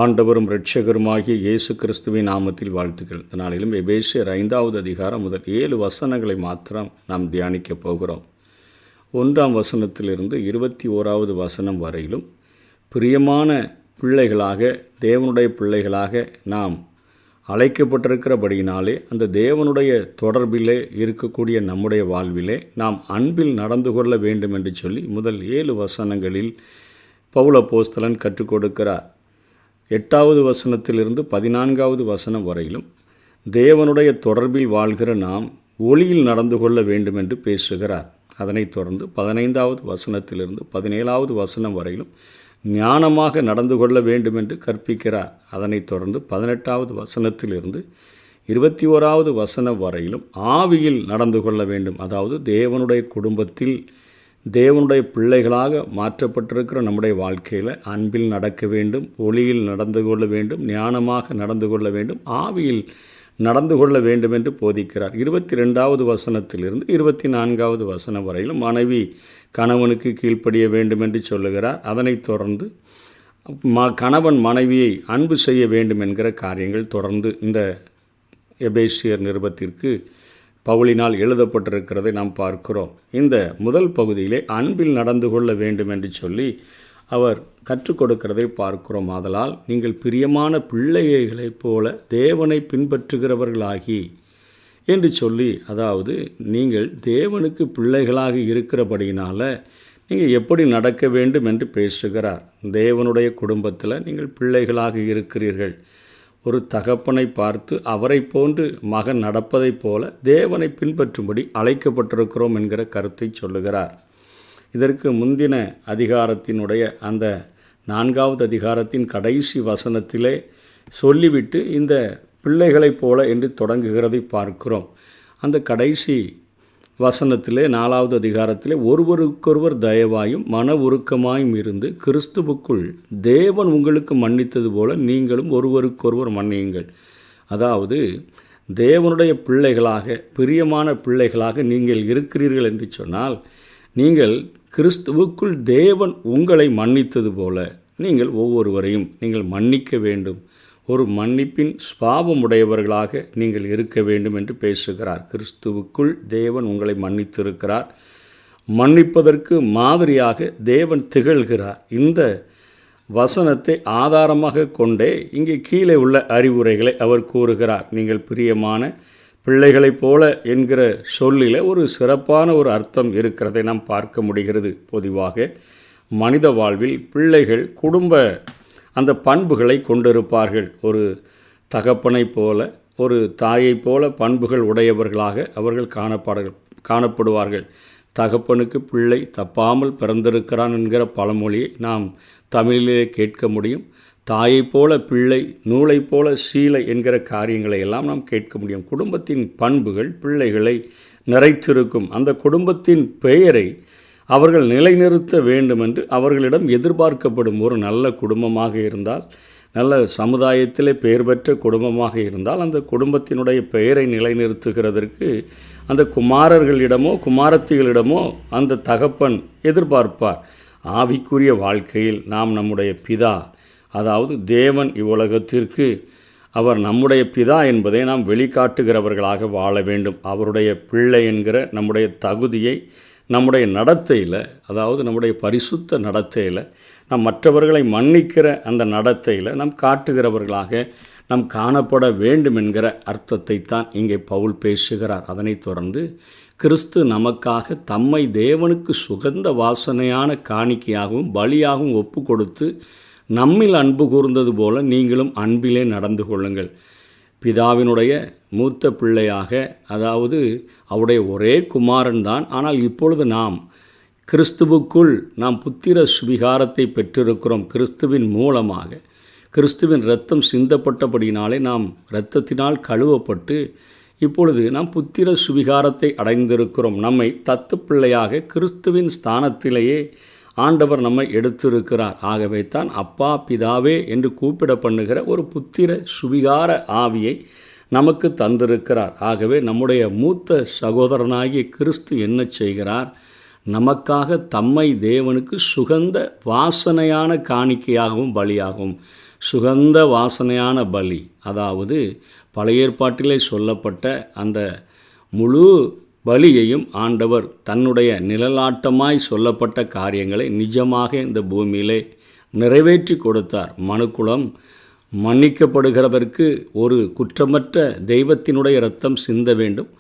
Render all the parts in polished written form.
ஆண்டவரும் இரட்சகருமாகிய இயேசு கிறிஸ்துவின் நாமத்தில் வாழ்த்துக்கள். இந்த நாளிலும் எபேசியர் 5வது அதிகாரம் முதல் 7 வசனங்களை மாத்திரம் நாம் தியானிக்கப் போகிறோம். 1ஆம் வசனத்திலிருந்து 21வது வசனம் வரையிலும் பிரியமான பிள்ளைகளாக, தேவனுடைய பிள்ளைகளாக நாம் அழைக்கப்பட்டிருக்கிறபடியினாலே அந்த தேவனுடைய தொடர்பிலே இருக்கக்கூடிய நம்முடைய வாழ்விலே நாம் அன்பில் நடந்து கொள்ள வேண்டும் என்று சொல்லி முதல் 7 வசனங்களில் பவுல் அப்போஸ்தலன் கற்றுக் கொடுக்கிறார். 8வது வசனத்திலிருந்து 14வது வசனம் வரையிலும் தேவனுடைய தொடர்பில் வாழ்கிற நாம் ஒளியில் நடந்து கொள்ள வேண்டும் என்று பேசுகிறார். அதனைத் தொடர்ந்து 15வது வசனத்திலிருந்து 17வது வசனம் வரையிலும் ஞானமாக நடந்து கொள்ள வேண்டும் என்று கற்பிக்கிறார். அதனைத் தொடர்ந்து 18வது வசனத்திலிருந்து 21வது வசனம் வரையிலும் ஆவியில் நடந்து கொள்ள வேண்டும், அதாவது தேவனுடைய குடும்பத்தில் தேவனுடைய பிள்ளைகளாக மாற்றப்பட்டிருக்கிற நம்முடைய வாழ்க்கையில் அன்பில் நடக்க வேண்டும், ஒளியில் நடந்து கொள்ள வேண்டும், ஞானமாக நடந்து கொள்ள வேண்டும், ஆவியில் நடந்து கொள்ள வேண்டும் என்று போதிக்கிறார். 22வது வசனத்திலிருந்து 24வது வசனம் வரையிலும் மனைவி கணவனுக்கு கீழ்ப்படிய வேண்டும் என்று சொல்லுகிறார். அதனைத் தொடர்ந்து கணவன் மனைவியை அன்பு செய்ய வேண்டும் என்கிற காரியங்கள் தொடர்ந்து இந்த எபேசியர் நிருபத்திற்கு பவுலினால் எழுதப்பட்டிருக்கிறதை நாம் பார்க்கிறோம். இந்த முதல் பகுதியிலே அன்பில் நடந்து கொள்ள வேண்டும் என்று சொல்லி அவர் கற்றுக் கொடுக்கிறதை பார்க்கிறோம். ஆதலால் நீங்கள் பிரியமான பிள்ளைகளைப் போல தேவனை பின்பற்றுகிறவர்களாகி என்று சொல்லி, அதாவது நீங்கள் தேவனுக்கு பிள்ளைகளாக இருக்கிறபடியினால் நீங்கள் எப்படி நடக்க வேண்டும் என்று பேசுகிறார். தேவனுடைய குடும்பத்தில் நீங்கள் பிள்ளைகளாக இருக்கிறீர்கள். ஒரு தகப்பனை பார்த்து அவரை போன்று மகன் நடப்பதைப் போல தேவனை பின்பற்றும்படி அழைக்கப்பட்டிருக்கிறோம் என்கிற கருத்தை சொல்லுகிறார். இதற்கு முந்தின அதிகாரத்தினுடைய அந்த 4வது அதிகாரத்தின் கடைசி வசனத்திலே சொல்லிவிட்டு இந்த பிள்ளைகளைப் போல என்று தொடங்குகிறதை பார்க்கிறோம். அந்த கடைசி வசனத்திலே 4வது அதிகாரத்திலே ஒருவருக்கொருவர் தயவாயும் மன உருக்கமாயும் இருந்து கிறிஸ்துவுக்குள் தேவன் உங்களுக்கு மன்னித்தது போல நீங்களும் ஒருவருக்கொருவர் மன்னியுங்கள். அதாவது தேவனுடைய பிள்ளைகளாக, பிரியமான பிள்ளைகளாக நீங்கள் இருக்கிறீர்கள் என்று சொன்னால், நீங்கள் கிறிஸ்துவுக்குள் தேவன் உங்களை மன்னித்தது போல நீங்கள் ஒவ்வொருவரையும் நீங்கள் மன்னிக்க வேண்டும். ஒரு மன்னிப்பின் சுபாவமுடையவர்களாக நீங்கள் இருக்க வேண்டும் என்று பேசுகிறார். கிறிஸ்துவுக்குள் தேவன் உங்களை மன்னித்திருக்கிறார். மன்னிப்பதற்கு மாதிரியாக தேவன் திகழ்கிறார். இந்த வசனத்தை ஆதாரமாக கொண்டே இங்கே கீழே உள்ள அறிவுரைகளை அவர் கூறுகிறார். நீங்கள் பிரியமான பிள்ளைகளைப் போல என்கிற சொல்லில் ஒரு சிறப்பான ஒரு அர்த்தம் இருக்கிறதை நாம் பார்க்க முடிகிறது. பொதுவாக மனித வாழ்வில் பிள்ளைகள் குடும்ப அந்த பண்புகளை கொண்டிருப்பார்கள். ஒரு தகப்பனைப் போல, ஒரு தாயைப் போல பண்புகள் உடையவர்களாக அவர்கள் காணப்படுவார்கள். தகப்பனுக்கு பிள்ளை தப்பாமல் பிறந்திருக்கிறான் என்கிற பழமொழியை நாம் தமிழிலே கேட்க முடியும். தாயைப் போல பிள்ளை, நூலைப் போல சீலை என்கிற காரியங்களை எல்லாம் நாம் கேட்க முடியும். குடும்பத்தின் பண்புகள் பிள்ளைகளை நிறைத்திருக்கும். அந்த குடும்பத்தின் பெயரை அவர்கள் நிலைநிறுத்த வேண்டும் என்று அவர்களிடம் எதிர்பார்க்கப்படும். ஒரு நல்ல குடும்பமாக இருந்தால், நல்ல சமுதாயத்திலே பெயர் பெற்ற குடும்பமாக இருந்தால், அந்த குடும்பத்தினுடைய பெயரை நிலைநிறுத்துகிறதற்கு அந்த குமாரர்களிடமோ குமாரத்திகளிடமோ அந்த தகப்பன் எதிர்பார்ப்பார். ஆவிக்குரிய வாழ்க்கையில் நாம் நம்முடைய பிதா, அதாவது தேவன் இவ்வுலகத்திற்கு அவர் நம்முடைய பிதா என்பதை நாம் வெளிக்காட்டுகிறவர்களாக வாழ வேண்டும். அவருடைய பிள்ளை என்கிற நம்முடைய தகுதியை நம்முடைய நடத்தையில், அதாவது நம்முடைய பரிசுத்த நடத்தையில், நாம் மற்றவர்களை மன்னிக்கிற அந்த நடத்தையில் நாம் காட்டுகிறவர்களாக நாம் காணப்பட வேண்டும் என்கிற அர்த்தத்தை தான் இங்கே பவுல் பேசுகிறார். அதனைத் தொடர்ந்து கிறிஸ்து நமக்காக தம்மை தேவனுக்கு சுகந்த வாசனையான காணிக்கையாகவும் பலியாகவும் ஒப்பு கொடுத்து நம்மில் அன்பு கூர்ந்தது போல நீங்களும் அன்பிலே நடந்து கொள்ளுங்கள். பிதாவினுடைய மூத்த பிள்ளையாக, அதாவது அவருடைய ஒரே குமாரன் தான். ஆனால் இப்பொழுது நாம் கிறிஸ்துவுக்குள் நாம் புத்திர சுவிகாரத்தை பெற்றிருக்கிறோம். கிறிஸ்துவின் மூலமாக கிறிஸ்துவின் இரத்தம் சிந்தப்பட்டபடினாலே நாம் இரத்தத்தினால் கழுவப்பட்டு இப்பொழுது நாம் புத்திர சுவிகாரத்தை அடைந்திருக்கிறோம். நம்மை தத்து பிள்ளையாக கிறிஸ்துவின் ஸ்தானத்திலேயே ஆண்டவர் நம்மை எடுத்திருக்கிறார். ஆகவே தான் அப்பா பிதாவே என்று கூப்பிட பண்ணுகிற ஒரு புத்திர சுவிகார ஆவியை நமக்கு தந்திருக்கிறார். ஆகவே நம்முடைய மூத்த சகோதரனாகிய கிறிஸ்து என்ன செய்கிறார்? நமக்காக தம்மை தேவனுக்கு சுகந்த வாசனையான காணிக்கையாகவும் பலியாகவும் சுகந்த வாசனையான பலி. அதாவது பழைய ஏற்பாட்டிலே சொல்லப்பட்ட அந்த முழு பலியையும் ஆண்டவர் தன்னுடைய நிழலாட்டமாய் சொல்லப்பட்ட காரியங்களை நிஜமாக இந்த பூமியிலே நிறைவேற்றி கொடுத்தார். மனுக்குலம் மன்னிக்கப்படுகிறதற்கு ஒரு குற்றமற்ற தெய்வத்தினுடைய இரத்தம் சிந்த வேண்டும்.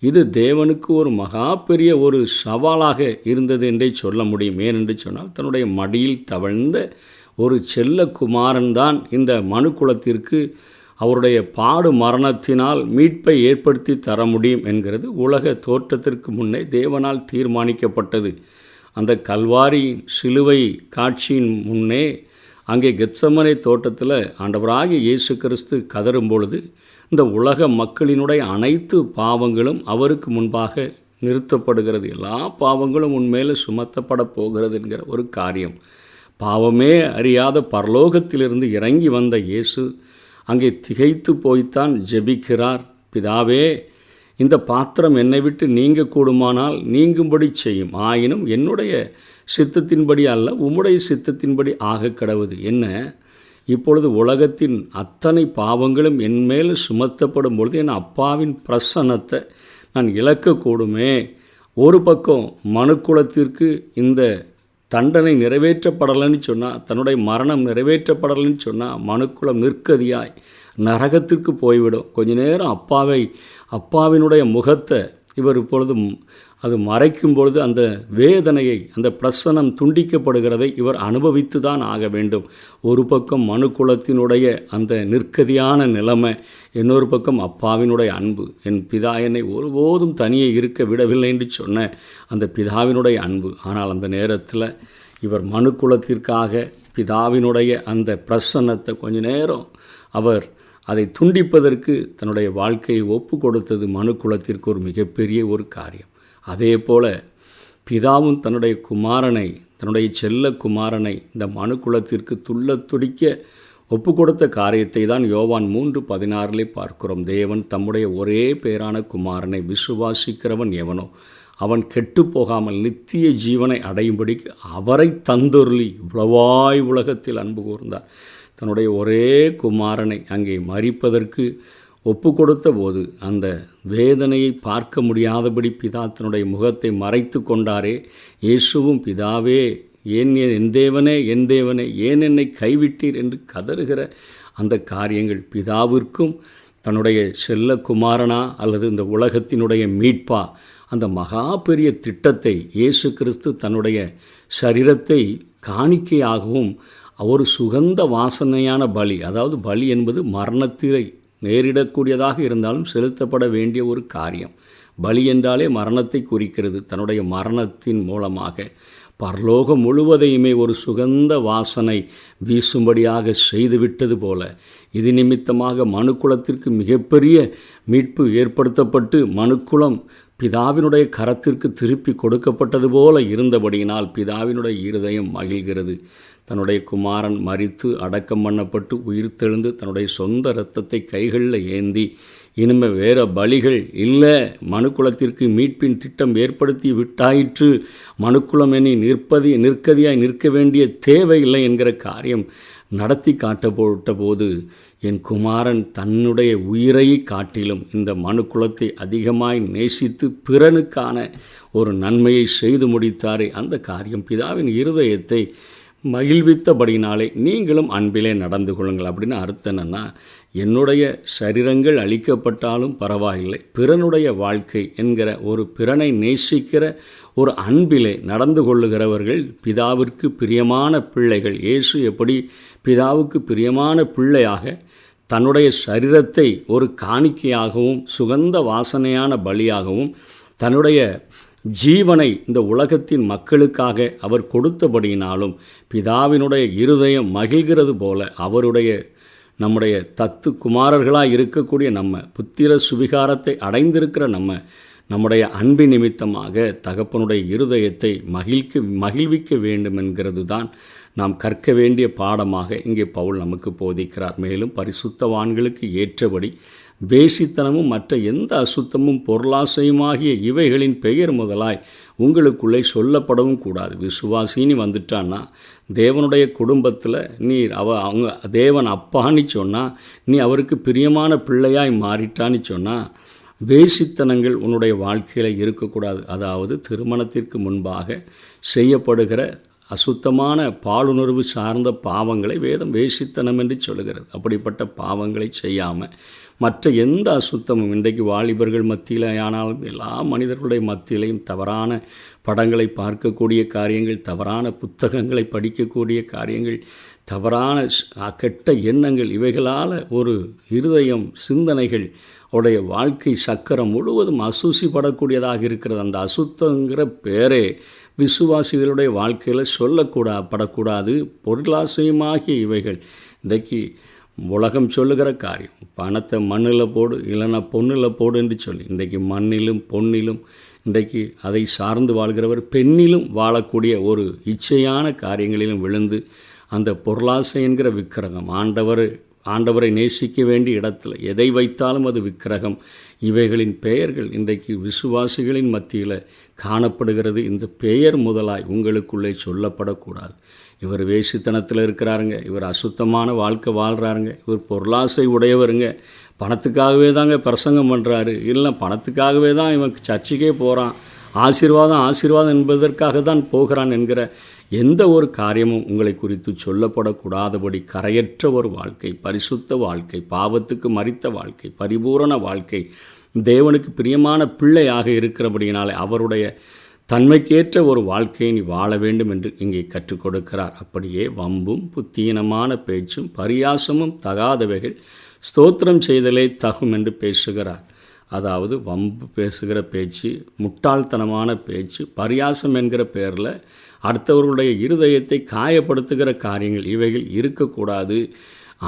இது தேவனுக்கு ஒரு மகா பெரிய ஒரு சவாலாக இருந்தது என்றே சொல்ல முடியும். ஏனென்று சொன்னால் தன்னுடைய மடியில் தவழ்ந்த ஒரு செல்ல குமாரன் தான் இந்த மனுக்குலத்திற்கு அவருடைய பாடு மரணத்தினால் மீட்பை ஏற்படுத்தி தர முடியும் என்கிறது உலக தோற்றத்திற்கு முன்னே தேவனால் தீர்மானிக்கப்பட்டது. அந்த கல்வாரி சிலுவை காட்சியின் முன்னே அங்கே கெத்சமனே தோட்டத்தில் ஆண்டவராகிய இயேசு கிறிஸ்து கதறும் பொழுது இந்த உலக மக்களினுடைய அனைத்து பாவங்களும் அவருக்கு முன்பாக நிறுத்தப்படுகிறது. எல்லா பாவங்களும் உண்மையில் சுமத்தப்பட போகிறது என்கிற ஒரு காரியம். பாவமே அறியாத பரலோகத்திலிருந்து இறங்கி வந்த இயேசு அங்கே திகைத்து போய்த்தான் ஜெபிக்கிறார். பிதாவே, இந்த பாத்திரம் என்னை விட்டு நீங்க கூடுமானால் நீங்கும்படி செய்யும். ஆயினும் என்னுடைய சித்தத்தின்படி அல்ல, உம்முடைய சித்தத்தின்படி ஆக கடவுது. என்ன, இப்பொழுது உலகத்தின் அத்தனை பாவங்களும் என் மேல் சுமத்தப்படும் பொழுது என் அப்பாவின் பிரசன்னத்தை நான் இழக்கக்கூடுமே. ஒரு பக்கம் மனுக்குலத்திற்கு இந்த தண்டனை நிறைவேற்றப்படலைன்னு சொன்னால், தன்னுடைய மரணம் நிறைவேற்றப்படலைன்னு சொன்னால் மனுக்குலம் நிற்கதியாய் நரகத்திற்கு போய்விடும். கொஞ்ச நேரம் அப்பாவினுடைய முகத்தை இவர் இப்பொழுது அது மறைக்கும் பொழுது அந்த வேதனையை, அந்த பிரசனம் துண்டிக்கப்படுகிறதை இவர் அனுபவித்து தான் ஆக வேண்டும். ஒரு பக்கம் மனுக்குலத்தினுடைய அந்த நிற்கதியான நிலைமை, இன்னொரு பக்கம் அப்பாவினுடைய அன்பு. என் பிதா என்னை ஒருபோதும் தனியே இருக்க விடவில்லை என்று சொன்ன அந்த பிதாவினுடைய அன்பு. ஆனால் அந்த நேரத்தில் இவர் மனுக்குலத்திற்காக பிதாவினுடைய அந்த பிரசன்னத்தை கொஞ்ச நேரம் அவர் அதை துண்டிப்பதற்கு தன்னுடைய வாழ்க்கையை ஒப்பு கொடுத்தது மனுக்குலத்திற்கு ஒரு மிகப்பெரிய ஒரு காரியம். அதே போல் பிதாவும் தன்னுடைய குமாரனை, தன்னுடைய செல்ல குமாரனை இந்த மனுக்குலத்திற்கு துடிக்க ஒப்பு கொடுத்த காரியத்தை தான் யோவான் 3:16 பார்க்கிறோம். தேவன் தம்முடைய ஒரே பேரான குமாரனை விசுவாசிக்கிறவன் எவனோ அவன் கெட்டு போகாமல் நித்திய ஜீவனை அடையும்படிக்கு அவரை தந்தொருளி இவ்வளவாய் உலகத்தில் அன்பு கூர்ந்தார். தன்னுடைய ஒரே குமாரனை அங்கே மரிப்பதற்கு ஒப்பு கொடுத்த போது அந்த வேதனையை பார்க்க முடியாதபடி பிதா தன்னுடைய முகத்தை மறைத்து கொண்டாரே. இயேசுவும் பிதாவே, என் தேவனே, என் தேவனே, ஏன் என்னை கைவிட்டீர் என்று கதறுகிற அந்த காரியங்கள் பிதாவிற்கும் தன்னுடைய செல்ல குமாரனா அல்லது இந்த உலகத்தினுடைய மீட்பா, அந்த மகா பெரிய திட்டத்தை இயேசு கிறிஸ்து தன்னுடைய சரீரத்தை காணிக்கையாகவும் ஒரு சுகந்த வாசனையான பலி, அதாவது பலி என்பது மரணத்தை நேரிடக்கூடியதாக இருந்தாலும் செலுத்தப்பட வேண்டிய ஒரு காரியம். பலி என்றாலே மரணத்தை குறிக்கிறது. தன்னுடைய மரணத்தின் மூலமாக பரலோகம் முழுவதையுமே ஒரு சுகந்த வாசனை வீசும்படியாக செய்துவிட்டது போல இது நிமித்தமாக மனுக்குலத்திற்கு மிகப்பெரிய மீட்பு ஏற்படுத்தப்பட்டு மனுக்குலம் பிதாவினுடைய கரத்திற்கு திருப்பி கொடுக்கப்பட்டது போல இருந்தபடியினால் பிதாவினுடைய இருதயம் மகிழ்கிறது. தன்னுடைய குமாரன் மரித்து அடக்கம் பண்ணப்பட்டு உயிர்த்தெழுந்து தன்னுடைய சொந்த இரத்தத்தை கைகளில் ஏந்தி இனிமேல் வேறு பலிகள் இல்லை, மனுக்குலத்திற்கு மீட்பின் திட்டம் ஏற்படுத்தி விட்டாயிற்று, மனுக்குலம் என்னை நிற்கதியாய் நிற்க வேண்டிய தேவையில்லை என்கிற காரியம் நடத்தி காட்டப்பட்ட போது என் குமாரன் தன்னுடைய உயிரை காட்டிலும் இந்த மனுக்குலத்தை அதிகமாய் நேசித்து பிறனுக்கான ஒரு நன்மையை செய்து முடித்தாரே. அந்த காரியம் பிதாவின் இருதயத்தை மகிழ்வித்தபடினாலே நீங்களும் அன்பிலே நடந்து கொள்ளுங்கள். அப்படின்னு அர்த்தம் என்னென்னா, என்னுடைய சரீரங்கள் அழிக்கப்பட்டாலும் பரவாயில்லை, பிறனுடைய வாழ்க்கை என்கிற ஒரு பிறனை நேசிக்கிற ஒரு அன்பிலே நடந்து கொள்ளுகிறவர்கள் பிதாவிற்கு பிரியமான பிள்ளைகள். இயேசு எப்படி பிதாவுக்கு பிரியமான பிள்ளையாக தன்னுடைய சரீரத்தை ஒரு காணிக்கையாகவும் சுகந்த வாசனையான பலியாகவும் தன்னுடைய ஜீவனை இந்த உலகத்தின் மக்களுக்காக அவர் கொடுத்தபடியினாலும் பிதாவினுடைய இருதயம் மகிழ்கிறது போல நம்முடைய தத்து குமாரர்களாக இருக்கக்கூடிய நம்ம புத்திர சுவிகாரத்தை அடைந்திருக்கிற நம்முடைய அன்பின் நிமித்தமாக தகப்பனுடைய இருதயத்தை மகிழ்விக்க வேண்டும் என்கிறது தான் நாம் கற்க வேண்டிய பாடமாக இங்கே பவுல் நமக்கு போதிக்கிறார். மேலும் பரிசுத்தவான்களுக்கு ஏற்றபடி வேசித்தனமும் மற்ற எந்த அசுத்தமும் பொருளாசையுமாகிய இவைகளின் பெயர் முதலாய் உங்களுக்குள்ளே சொல்லப்படவும் கூடாது. விசுவாசின்னு வந்துட்டான்னா தேவனுடைய குடும்பத்தில் அவங்க தேவன் அப்பான்னு சொன்னால் நீ அவருக்கு பிரியமான பிள்ளையாய் மாறிட்டான்னு சொன்னால் வேசித்தனங்கள் உன்னுடைய வாழ்க்கையில் இருக்கக்கூடாது. அதாவது திருமணத்திற்கு முன்பாக செய்யப்படுகிற அசுத்தமான பாலுணர்வு சார்ந்த பாவங்களை வேதம் வேசித்தனம் என்று சொல்கிறது. அப்படிப்பட்ட பாவங்களை செய்யாமல் மற்ற எந்த அசுத்தமும் இன்றைக்கு வாலிபர்கள் மத்தியில் ஆனாலும் எல்லா மனிதர்களுடைய மத்தியிலையும் தவறான படங்களை பார்க்கக்கூடிய காரியங்கள், தவறான புத்தகங்களை படிக்கக்கூடிய காரியங்கள், தவறான கெட்ட எண்ணங்கள், இவைகளால் ஒரு இருதயம் சிந்தனைகள் உடைய வாழ்க்கை சக்கரம் முழுவதும் அசூசிப்படக்கூடியதாக இருக்கிறது. அந்த அசுத்தங்கிற பேரே விசுவாசிகளுடைய வாழ்க்கையில் படக்கூடாது. பொருளாசையுமாகிய இவைகள் இன்றைக்கு உலகம் சொல்லுகிற காரியம். பணத்தை மண்ணில் போடு, இல்லைன்னா பொண்ணில் போடு என்று சொல்லி இன்றைக்கு மண்ணிலும் பொன்னிலும் இன்றைக்கு அதை சார்ந்து வாழ்கிறவர் பெண்ணிலும் வாழக்கூடிய ஒரு இச்சையான காரியங்களிலும் விழுந்து அந்த பொருளாசை என்கிற விக்கிரகம் ஆண்டவரை நேசிக்க வேண்டிய இடத்துல எதை வைத்தாலும் அது விக்கிரகம். இவைகளின் பெயர்கள் இன்றைக்கு விசுவாசிகளின் மத்தியில் காணப்படுகிறது. இந்த பெயர் முதலாய் உங்களுக்குள்ளே சொல்லப்படக்கூடாது. இவர் வேசித்தனத்தில் இருக்கிறாருங்க, இவர் அசுத்தமான வாழ்க்கை வாழ்கிறாருங்க, இவர் பொருளாசை உடையவருங்க, பணத்துக்காகவே தாங்க பிரசங்கம் பண்ணுறாரு, இல்லை பணத்துக்காகவே தான் இவன் சர்ச்சைக்கே போகிறான், ஆசீர்வாதம் என்பதற்காக தான் போகிறான் என்கிற எந்த ஒரு காரியமும் உங்களை குறித்து சொல்லப்படக்கூடாதபடி கரையற்ற ஒரு வாழ்க்கை, பரிசுத்த வாழ்க்கை, பாவத்துக்கு மரித்த வாழ்க்கை, பரிபூரண வாழ்க்கை, தேவனுக்கு பிரியமான பிள்ளையாக இருக்கிறபடியினாலே அவருடைய தன்மைக்கேற்ற ஒரு வாழ்க்கையை நீ வாழ வேண்டும் என்று இங்கே கற்றுக் கொடுக்கிறார். அப்படியே வம்பும் புத்தீனமான பேச்சும் பரியாசமும் தகாதவைகள் ஸ்தோத்திரம் செய்தலே தகும் என்று பேசுகிறார். அதாவது வம்பு பேசுகிற பேச்சு, முட்டாள்தனமான பேச்சு, பரியாசம் என்கிற பேரில் அடுத்தவர்களுடைய இருதயத்தை காயப்படுத்துகிற காரியங்கள் இவைகள் இருக்கக்கூடாது.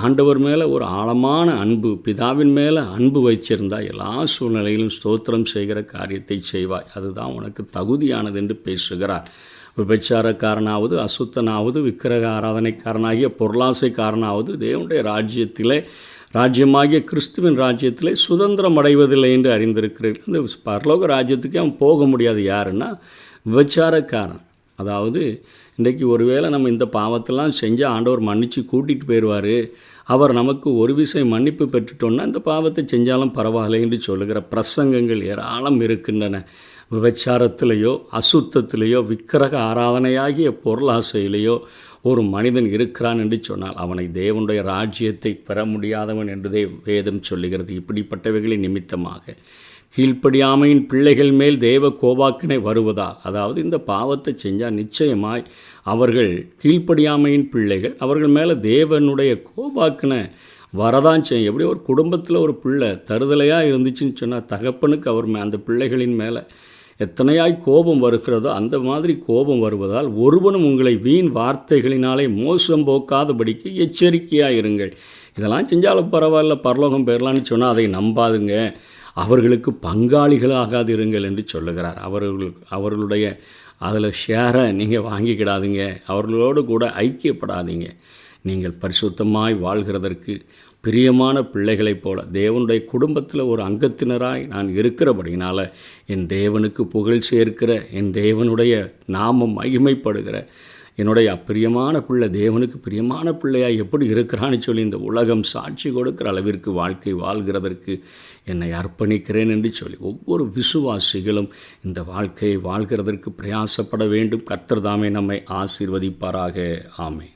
ஆண்டவர் மேலே ஒரு ஆழமான அன்பு, பிதாவின் மேலே அன்பு வச்சிருந்தால் எல்லா சூழ்நிலையிலும் ஸ்தோத்திரம் செய்கிற காரியத்தை செய்வாய், அதுதான் உனக்கு தகுதியானது என்று பேசுகிறார். விபச்சாரக்காரனாவது, அசுத்தனாவது, விக்கிரக ஆராதனைக்காரனாகிய பொருளாசைக்காரனாவது தேவனுடைய ராஜ்யமாகிய கிறிஸ்துவின் ராஜ்யத்திலே சுதந்திரம் அடைவதில்லை என்று அறிந்திருக்கிறீர்கள். இந்த பரலோக ராஜ்யத்துக்கு அவன் போக முடியாது. யாருன்னா விபச்சாரக்காரன். அதாவது இன்றைக்கி ஒருவேளை நம்ம இந்த பாவத்தெல்லாம் செஞ்சால் ஆண்டவர் மன்னித்து கூட்டிகிட்டு போயிடுவார், அவர் நமக்கு ஒரு விஷயம் மன்னிப்பு பெற்றுட்டோன்னா இந்த பாவத்தை செஞ்சாலும் பரவாயில்லை என்று சொல்லுகிற பிரசங்கங்கள் ஏராளம் இருக்கின்றன. விபச்சாரத்திலேயோ அசுத்தத்திலேயோ விக்கிரக ஆராதனையாகிய பொருளாசையிலேயோ ஒரு மனிதன் இருக்கிறான் என்று சொன்னால் அவனை தேவனுடைய ராஜ்யத்தை பெற முடியாதவன் என்றதே வேதம் சொல்லுகிறது. இப்படிப்பட்டவைகளின் நிமித்தமாக கீழ்ப்படியாமையின் பிள்ளைகள் மேல் தேவ கோபாக்கினை வருவதால், அதாவது இந்த பாவத்தை செஞ்சால் நிச்சயமாய் அவர்கள் கீழ்ப்படியாமையின் பிள்ளைகள், அவர்கள் மேலே தேவனுடைய கோபாக்கினை வரதான் செய்யும். எப்படி ஒரு குடும்பத்தில் ஒரு பிள்ளை தருதலையாக இருந்துச்சுன்னு சொன்னால் தகப்பனுக்கு அந்த பிள்ளைகளின் மேலே எத்தனையாய் கோபம் வருகிறதோ அந்த மாதிரி கோபம் வருவதால் ஒருவனும் உங்களை வீண் வார்த்தைகளினாலே மோசம் போக்காதபடிக்கு எச்சரிக்கையாக இருங்கள். இதெல்லாம் செஞ்சாலும் பரவாயில்ல, பரலோகம் பெறலான்னு சொன்னால் அதை நம்பாதுங்க, அவர்களுக்கு பங்காளிகளாகாது இருங்கள் என்று சொல்லுகிறார். அவர்களுடைய அதில் ஷேரை நீங்கள் வாங்கிக்கிடாதீங்க, அவர்களோடு கூட ஐக்கியப்படாதீங்க. நீங்கள் பரிசுத்தமாய் வாழ்கிறதற்கு பிரியமான பிள்ளைகளைப் போல தேவனுடைய குடும்பத்தில் ஒரு அங்கத்தினராய் நான் இருக்கிறபடினால என் தேவனுக்கு புகழ் சேர்க்கிற, என் தேவனுடைய நாமம் மகிமைப்படுகிற என்னுடைய அப்பிரியமான பிள்ளை தேவனுக்கு பிரியமான பிள்ளையாக எப்படி இருக்கிறான்னு சொல்லி இந்த உலகம் சாட்சி கொடுக்கிற அளவிற்கு வாழ்க்கை வாழ்கிறதற்கு என்னை அர்ப்பணிக்கிறேன் என்று சொல்லி ஒவ்வொரு விசுவாசிகளும் இந்த வாழ்க்கையை வாழ்கிறதற்கு பிரயாசப்பட வேண்டும். கர்த்தர் தாமே நம்மை ஆசீர்வதிப்பாராக. ஆமென்.